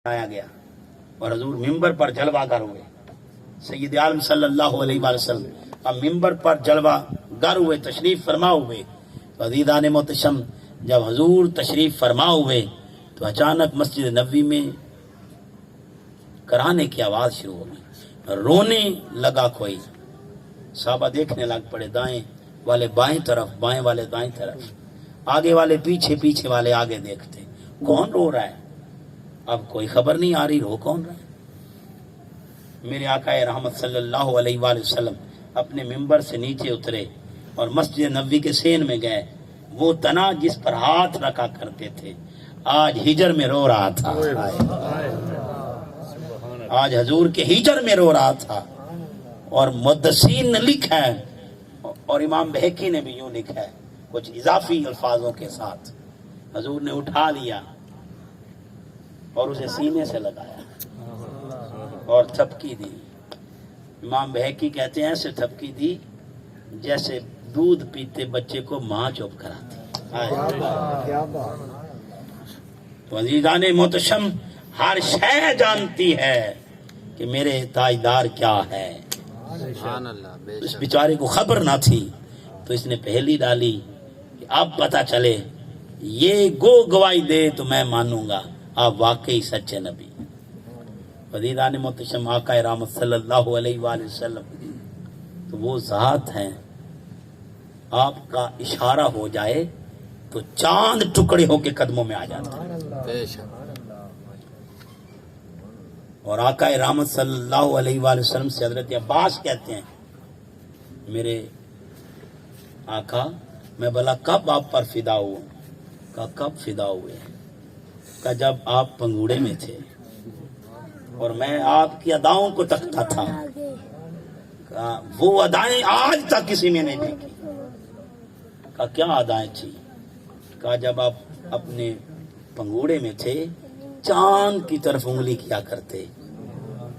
آیا گیا اور حضور ممبر پر جلوہ گر ہوئے. سید عالم صلی اللہ علیہ وآلہ وسلم اب ممبر پر جلوہ گر ہوئے، تشریف فرما ہوئے. تو عزیزان محتشم جب حضور تشریف فرما ہوئے تو اچانک مسجد نبوی میں کرانے کی آواز شروع ہو گئی، رونے لگا کوئی. صحابہ دیکھنے لگ پڑے، دائیں والے بائیں طرف، بائیں والے دائیں طرف، آگے والے پیچھے، پیچھے والے آگے دیکھتے کون رو رہا ہے. اب کوئی خبر نہیں آ رہی رو کون رہا ہے. میرے آقا رحمت صلی اللہ علیہ وآلہ وسلم اپنے ممبر سے نیچے اترے اور مسجد نبوی کے سین میں گئے. وہ تنا جس پر ہاتھ رکھا کرتے تھے آج ہجر میں رو رہا تھا. آج حضور کے ہجر میں رو رہا تھا. اور محدثین نے لکھا ہے اور امام بہقی نے بھی یوں لکھا ہے کچھ اضافی الفاظوں کے ساتھ، حضور نے اٹھا لیا اور اسے سینے سے لگایا اور تھپکی دی. امام بہقی کہتے ہیں ایسے تھپکی دی جیسے دودھ پیتے بچے کو ماں چپ کراتی. تو عزیزان محتشم ہر شے جانتی ہے کہ میرے تاجدار کیا ہے. اس بیچارے کو خبر نہ تھی تو اس نے پہلی ڈالی کہ اب پتہ چلے، یہ گواہی دے تو میں مانوں گا آپ واقعی سچے نبی. عزیزان محتشم آقا رحمت صلی اللہ علیہ وآلہ وسلم تو وہ ذات ہیں، آپ کا اشارہ ہو جائے تو چاند ٹکڑے ہو کے قدموں میں آ جاتا ہے. اور آقا رحمت صلی اللہ علیہ وآلہ وسلم سے حضرت عباس کہتے ہیں میرے آقا میں بھلا کب آپ پر فدا ہوں؟ کہا کب فدا ہوئے؟ کہ جب آپ پنگوڑے میں تھے اور میں آپ کی اداؤں کو تکتا تھا. وہ ادائیں آج تک کسی میں نہیں دیکھی. کہا کیا ادائیں تھی؟ کہا جب آپ اپنے پنگوڑے میں تھے چاند کی طرف انگلی کیا کرتے،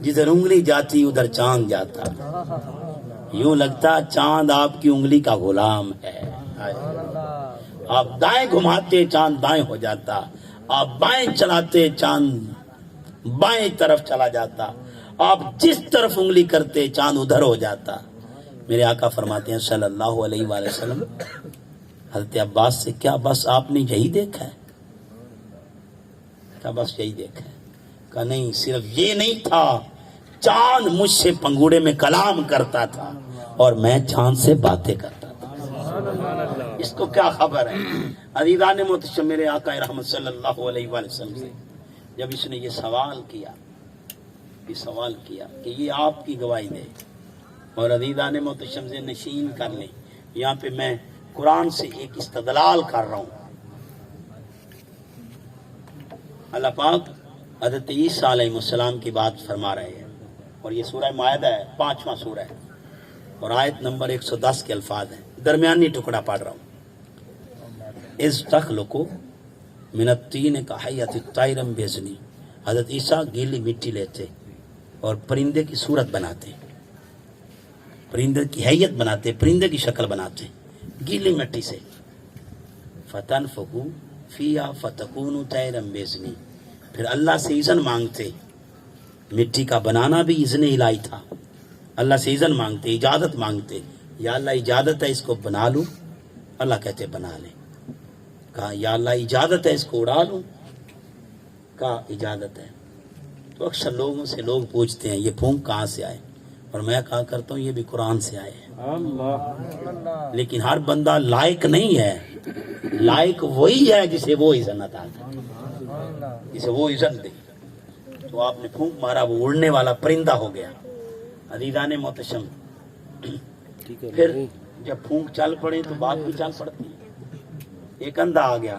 جدھر انگلی جاتی ادھر چاند جاتا، یوں لگتا چاند آپ کی انگلی کا غلام ہے. آپ دائیں گھماتے چاند دائیں ہو جاتا، آپ بائیں چلاتے چاند بائیں طرف چلا جاتا، آپ جس طرف انگلی کرتے چاند ادھر ہو جاتا. میرے آقا فرماتے ہیں صلی اللہ علیہ وآلہ وسلم حضرت عباس سے کیا بس آپ نے یہی دیکھا ہے؟ کیا بس یہی دیکھا ہے؟ کہ نہیں، صرف یہ نہیں تھا، چاند مجھ سے پنگوڑے میں کلام کرتا تھا اور میں چاند سے باتیں کرتا تھا. اس کو کیا خبر ہے؟ عزیزان محتشم میرے آقا رحمت صلی اللہ علیہ وآلہ وسلم سے جب اس نے یہ سوال کیا کہ یہ آپ کی گواہی دے، اور عزیزان محتشم سے نشین کر لیں، یہاں پہ میں قرآن سے ایک استدلال کر رہا ہوں. اللہ پاک حضرت عیسیٰ علیہ السلام کی بات فرما رہے ہیں اور یہ سورہ مائدہ ہے، 5واں سورہ ہے اور آیت نمبر 110 کے الفاظ ہیں. درمیانی ٹکڑا پڑھ رہا ہوں. اذ تخلق من الطین کحیۃ الطیر باذنی. حضرت عیسیٰ گیلی مٹی لیتے اور پرندے کی صورت بناتے، پرندے کی حیت بناتے، پرندے کی شکل بناتے گیلی مٹی سے. فتنفخ فیہا فتکون طیرا باذنی. پھر اللہ سے اذن مانگتے، مٹی کا بنانا بھی اذن الہی تھا. اللہ سے اذن مانگتے، اجازت مانگتے، یا اللہ اجازت ہے اس کو بنا لوں؟ اللہ کہتے بنا لیں. کہا یا اللہ اجازت ہے اس کو اڑا لوں؟ کہا اجازت ہے. تو اکثر لوگوں سے لوگ پوچھتے ہیں یہ پھونک کہاں سے آئے، اور میں کہا کرتا ہوں یہ بھی قرآن سے آئے ہیں. لیکن ہر بندہ لائق نہیں ہے، لائق وہی ہے جسے وہ اذن عطا کرے، جسے وہ اذن دے. تو آپ نے پھونک مارا، وہ اڑنے والا پرندہ ہو گیا. عزیزان محتشم پھر جب پھونک چل پڑے تو بات بھی چل پڑتی. ایک اندھا آ گیا،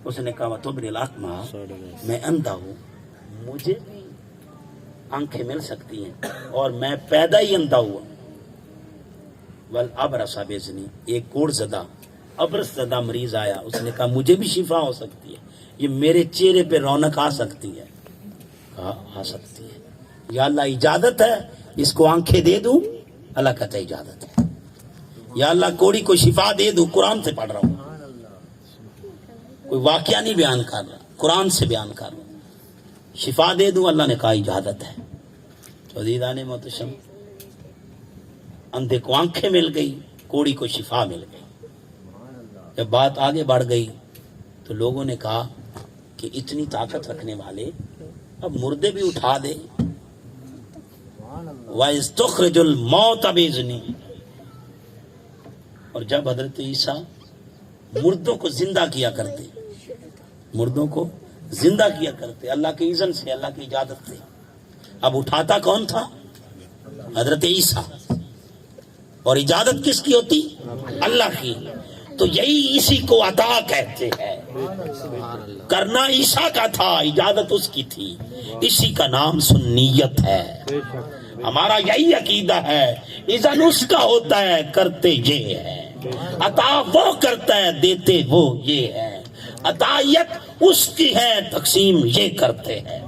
اس نے کہا تو میرے لاکما میں اندھا ہوں، مجھے بھی آنکھیں مل سکتی ہیں اور میں پیدا ہی اندھا ہوا. والابرص باذنی. ایک کوڑ زدہ ابرص زدہ مریض آیا، اس نے کہا مجھے بھی شفا ہو سکتی ہے، یہ میرے چہرے پہ رونق آ سکتی ہے. کہا آ سکتی ہے. یا اللہ اجازت ہے اس کو آنکھیں دے دوں؟ اللہ کہتا ہے اجازت ہے. یا اللہ کوڑی کو شفا دے دوں؟ قرآن سے پڑھ رہا ہوں، کوئی واقعہ نہیں بیان کر رہا، قرآن سے بیان کر رہا ہوں. شفا دے دوں؟ اللہ نے کہا اجازت ہے. تو عزیزان محتشم، اندھے کو آنکھیں مل گئی، کوڑی کو شفا مل گئی. جب بات آگے بڑھ گئی تو لوگوں نے کہا کہ اتنی طاقت رکھنے والے اب مردے بھی اٹھا دے. وَإِذْ تُخْرِجُ الْمَوْتَ بِإِذْنِهِ. اور جب حضرت عیسیٰ مردوں کو زندہ کیا کرتے، مردوں کو زندہ کیا کرتے اللہ کے اذن سے، اللہ کی اجازت سے. اب اٹھاتا کون تھا؟ حضرت عیسیٰ. اور اجازت کس کی ہوتی؟ اللہ کی. تو یہی اسی کو عطا کہتے ہیں. کرنا عیسیٰ کا تھا، اجازت اس کی تھی. اسی کا نام سنیت ہے. ہمارا یہی عقیدہ ہے. اذن اس کا ہوتا ہے، کرتے یہ ہے. عطا وہ کرتا ہے، دیتے وہ یہ ہے. عطائیت اس کی ہے، تقسیم یہ کرتے ہیں.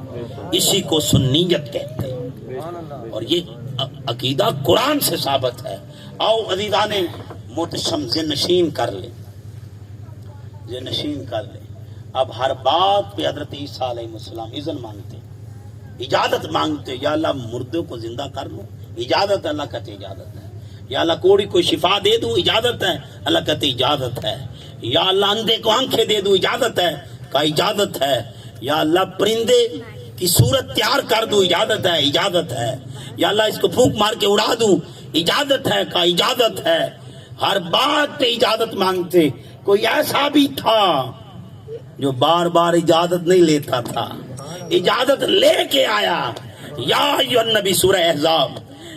اسی کو سنیت کہتے ہیں. اور یہ عقیدہ قرآن سے ثابت ہے. آؤ عزیزان محتشم ذہنشین کر لیں، ذہنشین کر لیں. اب ہر بات پہ حضرت عیسیٰ علیہ السلام اذن مانگتے، اجازت مانگتے. یا اللہ مردوں کو زندہ کر لوں، اجازت ہے. اللہ کہتے اجازت ہے. یا اللہ کوڑی کو شفا دے دوں، اجازت ہے. اللہ کہتے اجازت ہے. یا اللہ اندھے کو آنکھیں دے دوں، اجازت ہے. کہا اجازت ہے. یا اللہ پرندے کی صورت تیار کر دوں، اجازت ہے. اجازت ہے. یا اللہ اس کو پھونک مار کے اڑا دوں، اجازت ہے. کہا اجازت ہے. ہر بات پہ اجازت مانگتے. کوئی ایسا بھی تھا جو بار بار اجازت نہیں لیتا تھا، اجازت لے کے آیا. یا ایھا النبی، سورہ احزاب،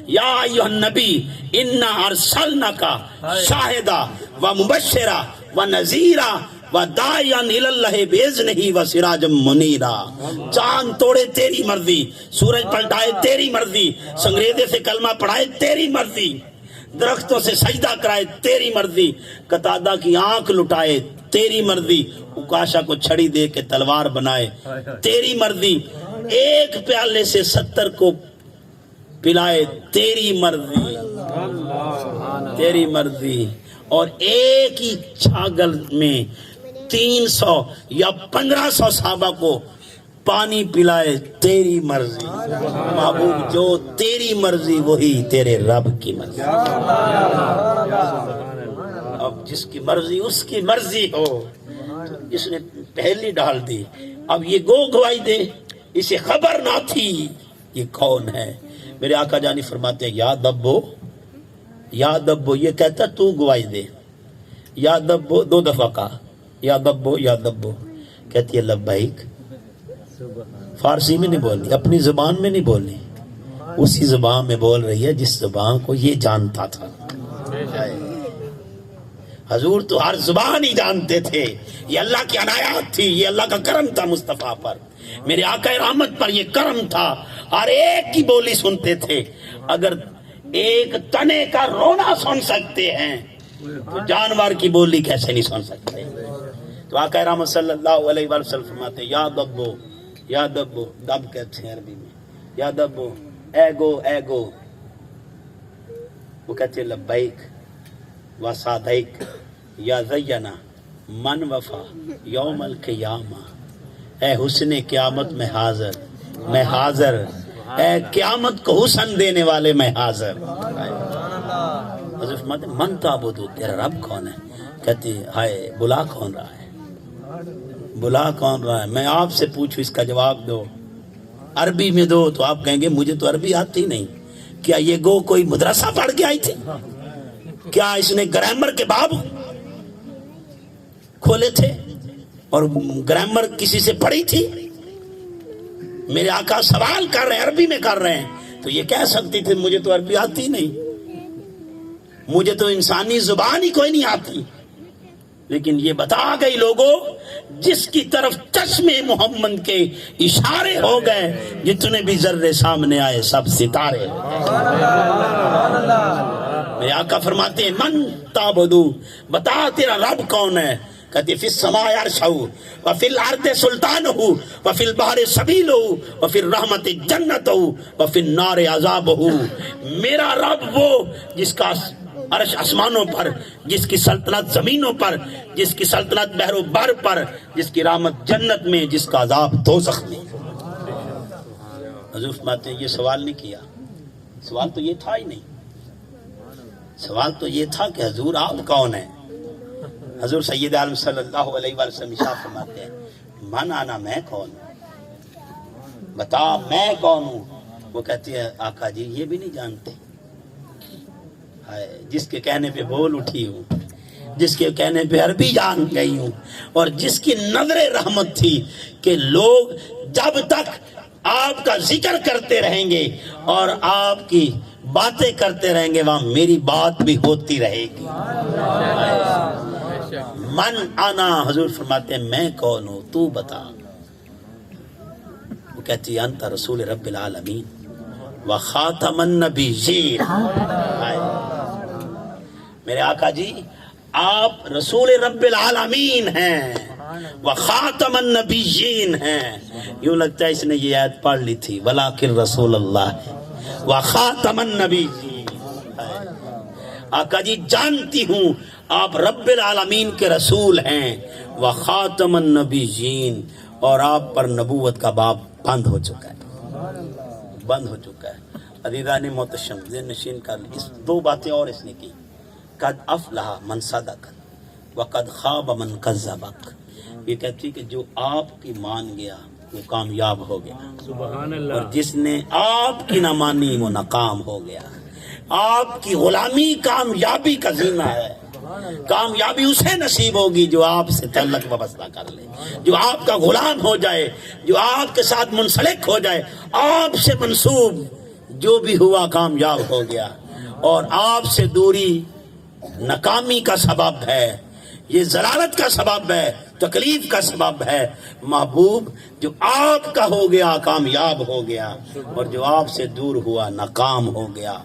یا ایھا النبی انا ارسلناک شاہدا و مبشرا و نذیرا و داعیا الی اللہ باذنہ و سراجا منیرا. چاند توڑے تیری مرضی، سورج پلٹائے تیری مرضی، سنگریزے سے کلمہ پڑھائے تیری مرضی، درختوں سے سجدہ کرائے تیری مرضی، قتادہ کی آنکھ لٹائے تیری مرضی، اکاشا کو چھڑی دے کے تلوار بنائے تیری مرضی، ایک پیالے سے 70 کو پلائے تیری مرضی، تیری مرضی. اور ایک ہی چھاگل میں 300 یا 1500 صحابہ کو پانی پلائے تیری مرضی. محبوب جو تیری مرضی وہی تیرے رب کی مرضی. اب جس کی مرضی اس کی مرضی ہو، جس نے پہلی ڈال دی. اب یہ گواہی دے، اسے خبر نہ تھی یہ کون ہے. میرے آقا جانی فرماتے ہیں یا دبو، یا دبو. یہ کہتا تو گواہی دے. یا دبو 2 دفعہ کہا، یا دبو یا دبو. کہتی ہے لبیک. فارسی میں نہیں بولی، اپنی زبان میں نہیں بولی، اسی زبان میں بول رہی ہے جس زبان کو یہ جانتا تھا. حضور تو ہر زبان ہی جانتے تھے. یہ اللہ کی عنایات تھی، یہ اللہ کا کرم تھا مصطفیٰ پر، میرے آقا رحمت پر یہ کرم تھا. ہر ایک کی بولی سنتے تھے. اگر ایک تنے کا رونا سن سکتے ہیں تو جانور کی بولی کیسے نہیں سن سکتے. تو آقا رحمت صلی اللہ علیہ وسلم فرماتے یا دبو، یا دبو. دب کہتے ہیں عربی میں. یا دبو، اے گو اے گو. وہ کہتے ہیں لبیک و صادیک یا زینا من وفا یوم القیامہ. اے حسن قیامت میں حاضر، میں حاضر. اے قیامت کو حسن دینے والے میں حاضر. حضرت من تعبدو، تیرا رب کون ہے؟ کہتے ہائے بلا کون رہا ہے، بلا کون رہا ہے. میں آپ سے پوچھوں اس کا جواب دو، عربی میں دو. تو آپ کہیں گے مجھے تو عربی آتی نہیں. کیا یہ گو کوئی مدرسہ پڑھ کے آئی تھی؟ کیا اس نے گرامر کے باب کھولے تھے اور گرامر کسی سے پڑھی تھی؟ میرے آقا سوال کر رہے ہیں، عربی میں کر رہے ہیں. تو یہ کہہ سکتی تھی مجھے تو عربی آتی نہیں، مجھے تو انسانی زبان ہی کوئی نہیں آتی. لیکن یہ بتا گئی لوگوں جس کی طرف چشمے محمد کے اشارے ہو گئے، جتنے بھی ذرے سامنے آئے سب ستارے. میرے آقا فرماتے ہیں من تعبدو، بتا تیرا رب کون ہے. کہتے فی السماء عرشہ وفی الارض سلطانہ وفی البحر سبیلہ وفی الرحمت جنتہ وفی النار عذابہ. میرا رب وہ جس کا عرش آسمانوں پر، جس کی سلطنت زمینوں پر، جس کی سلطنت بحر و بر پر، جس کی رحمت جنت میں، جس کا عذاب دوزخ میں. حضور فرماتے ہیں یہ سوال نہیں کیا، سوال تو یہ تھا ہی نہیں، سوال تو یہ تھا کہ حضور آپ کون ہیں؟ حضور سید عالم صلی اللہ علیہ وآلہ وسلم ارشاد فرماتے ہیں من آنا، میں کون ہوں، بتا میں کون ہوں؟ وہ کہتی ہے آقا جی یہ بھی نہیں جانتے، جس کے کہنے پہ بول اٹھی ہوں، جس کے کہنے پہ عربی جان گئی ہوں، اور جس کی نظر رحمت تھی کہ لوگ جب تک آپ کا ذکر کرتے رہیں گے اور آپ کی باتیں کرتے رہیں گے وہاں میری بات بھی ہوتی رہے گی۔ من آنا، حضور فرماتے ہیں میں کون ہوں تو بتا۔ وہ کہتی ہے انت رسول رب العالمین و خاتم النبیین۔ میرے آقا جی آپ رسول رب العالمین ہیں و خاتم النبیین ہیں۔ یوں لگتا ہے اس نے یہ آیت پڑھ لی تھی ولیکن رسول اللہ و خاتم النبیین۔ آقا جی جانتی ہوں آپ رب العالمین کے رسول ہیں و خاتم النبیین، اور آپ پر نبوت کا باب بند ہو چکا ہے، بند ہو چکا ہے۔ عزیزان محتشم ذہن نشین کر اس دو باتیں اور اس نے کی، قد افلح من صدق وقد خاب من کذبک۔ یہ کہتی کہ جو آپ کی مان گیا وہ کامیاب ہو گیا، سبحان اللہ، اور جس نے آپ کی نہ مانی وہ ناکام ہو گیا۔ آپ کی غلامی کامیابی کا زینہ ہے، کامیابی اسے نصیب ہوگی جو آپ سے تعلق وابستہ کر لے، جو آپ کا غلام ہو جائے، جو آپ کے ساتھ منسلک ہو جائے، آپ سے منسوب جو بھی ہوا کامیاب ہو گیا۔ اور آپ سے دوری ناکامی کا سبب ہے، یہ ضلالت کا سبب ہے، تکلیف کا سبب ہے۔ محبوب جو آپ کا ہو گیا کامیاب ہو گیا، اور جو آپ سے دور ہوا ناکام ہو گیا۔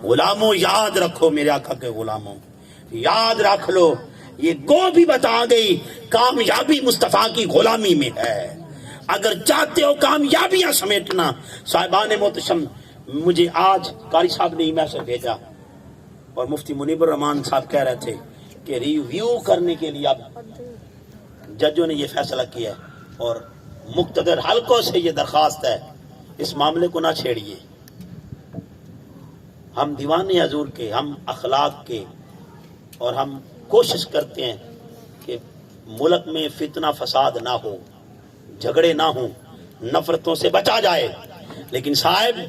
غلاموں یاد رکھو، میرے آقا کے غلاموں یاد رکھ لو، یہ گو بھی بتا گئی کامیابی مصطفیٰ کی غلامی میں ہے۔ اگر چاہتے ہو کامیابیاں سمیٹنا، صاحبان محتشم مجھے آج قاری صاحب نے میسج بھیجا اور مفتی منیب الرحمان صاحب کہہ رہے تھے کہ ریویو کرنے کے لیے اب ججوں نے یہ فیصلہ کیا ہے اور مقتدر حلقوں سے یہ درخواست ہے اس معاملے کو نہ چھیڑیے۔ ہم دیوانے حضور کے، ہم اخلاق کے، اور ہم کوشش کرتے ہیں کہ ملک میں فتنہ فساد نہ ہو، جھگڑے نہ ہوں، نفرتوں سے بچا جائے، لیکن صاحب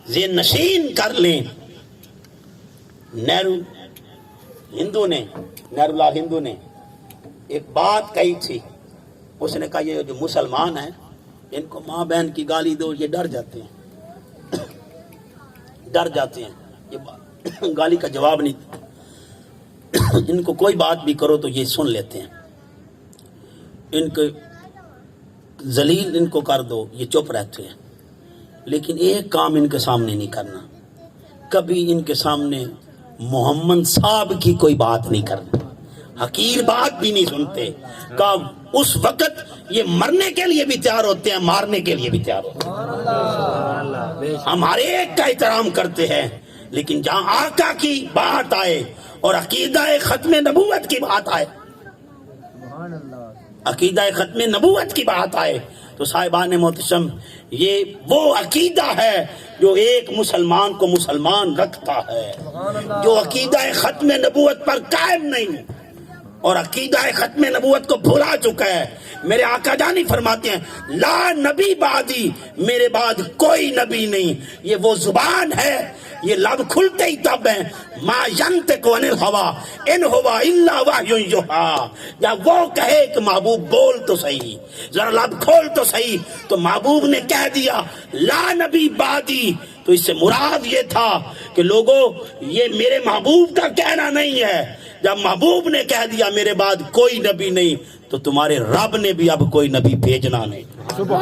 ذہن نشین کر لیں، نہرو اللہ ہندو نے ایک بات کہی تھی، اس نے کہا یہ جو مسلمان ہیں ان کو ماں بہن کی گالی دو یہ ڈر جاتے ہیں، ڈر جاتے ہیں، یہ گالی کا جواب نہیں دیتے، ان کو کوئی بات بھی کرو تو یہ سن لیتے ہیں، ان کو ذلیل ان کو کر دو یہ چپ رہتے ہیں، لیکن ایک کام ان کے سامنے نہیں کرنا، کبھی ان کے سامنے محمد صاحب کی کوئی بات نہیں کرنا، حقیر بات بھی نہیں سنتے۔ کب اس وقت یہ مرنے کے لیے بھی تیار ہوتے ہیں، مارنے کے لیے بھی تیار ہوتے ہیں۔ ہم ہر ایک کا احترام کرتے ہیں، لیکن جہاں آقا کی بات آئے اور عقیدہ ختم نبوت کی بات آئے، عقیدہ ختم نبوت کی بات آئے تو صاحبان محتشم یہ وہ عقیدہ ہے جو ایک مسلمان کو مسلمان رکھتا ہے، جو عقیدہ ختم نبوت پر قائم نہیں اور عقیدہ ختم نبوت کو بھلا چکا ہے۔ میرے آقا جانی فرماتے ہیں لا نبی بعدی، میرے بعد کوئی نبی نہیں، یہ وہ زبان ہے، یہ لب کھلتے ہی تب ہیں، ما ینطق عن الہوی ان ہوا الا وحی یوحی، جب وہ کہے کہ محبوب بول تو صحیح، ذرا لب کھول تو صحیح، تو محبوب نے کہہ دیا لا نبی بعدی، تو اس سے مراد یہ تھا کہ لوگوں یہ میرے محبوب کا کہنا نہیں ہے۔ جب محبوب نے کہہ دیا میرے بعد کوئی نبی نہیں، تو تمہارے رب نے بھی اب کوئی نبی بھیجنا نہیں۔